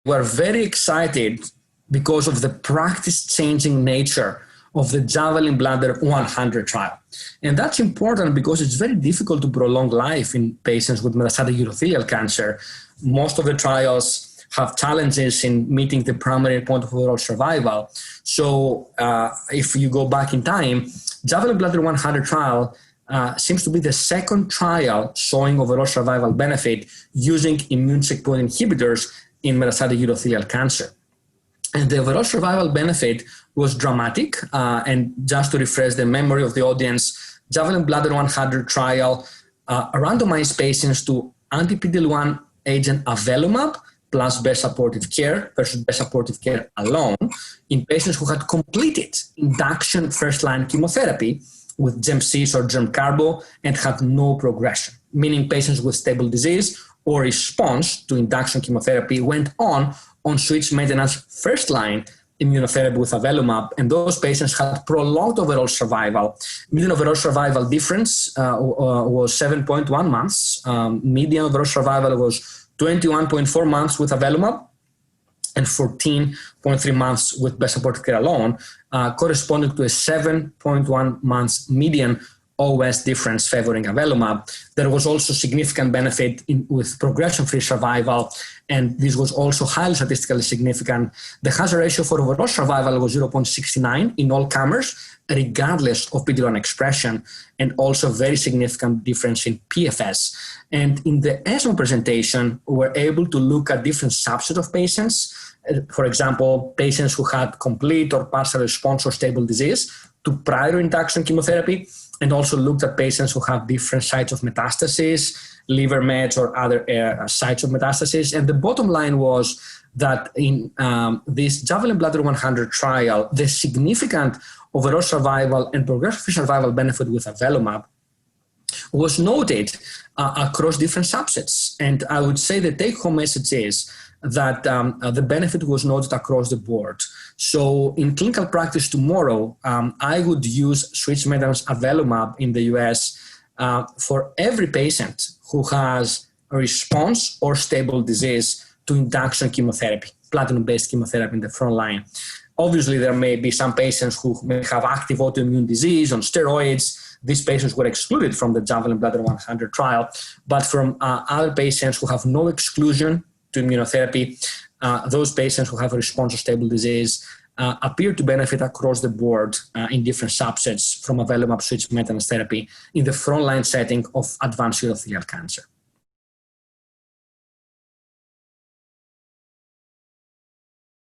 We're very excited because of the practice-changing nature of the JAVELIN Bladder 100 trial. And that's important because it's very difficult to prolong life in patients with metastatic urothelial cancer. Most of the trials have challenges in meeting the primary endpoint of overall survival. So if you go back in time, JAVELIN Bladder 100 trial seems to be the second trial showing overall survival benefit using immune checkpoint inhibitors in metastatic urothelial cancer. And the overall survival benefit was dramatic. And just to refresh the memory of the audience, JAVELIN Bladder 100 trial randomized patients to anti-PD-L1 agent Avelumab plus best supportive care versus best supportive care alone in patients who had completed induction first-line chemotherapy with GEM-CIS or GEM-CARBO and had no progression, meaning patients with stable disease or response to induction chemotherapy went on switch maintenance first-line immunotherapy with Avelumab, and those patients had prolonged overall survival. Median overall survival difference was 7.1 months. Median overall survival was 21.4 months with Avelumab and 14.3 months with best supportive care alone, corresponding to a 7.1 months median OS difference favoring Avelumab. There was also significant benefit with progression-free survival, and this was also highly statistically significant. The hazard ratio for overall survival was 0.69 in all comers, regardless of PD-L1 expression, and also very significant difference in PFS. And in the ESMO presentation, we were able to look at different subsets of patients. For example, patients who had complete or partial response or stable disease to prior induction chemotherapy, and also looked at patients who have different sites of metastasis, liver mets or other sites of metastasis. And the bottom line was that in this JAVELIN Bladder 100 trial, the significant overall survival and progression-free survival benefit with Avelumab was noted across different subsets. And I would say the take-home message is that the benefit was noted across the board. So in clinical practice tomorrow, I would use switch maintenance Avelumab in the US for every patient who has a response or stable disease to induction chemotherapy, platinum-based chemotherapy in the front line. Obviously, there may be some patients who may have active autoimmune disease on steroids. These patients were excluded from the JAVELIN Bladder 100 trial. But from other patients who have no exclusion to immunotherapy, those patients who have a response or stable disease appear to benefit across the board in different subsets from Avelumab switch maintenance therapy in the frontline setting of advanced urothelial cancer.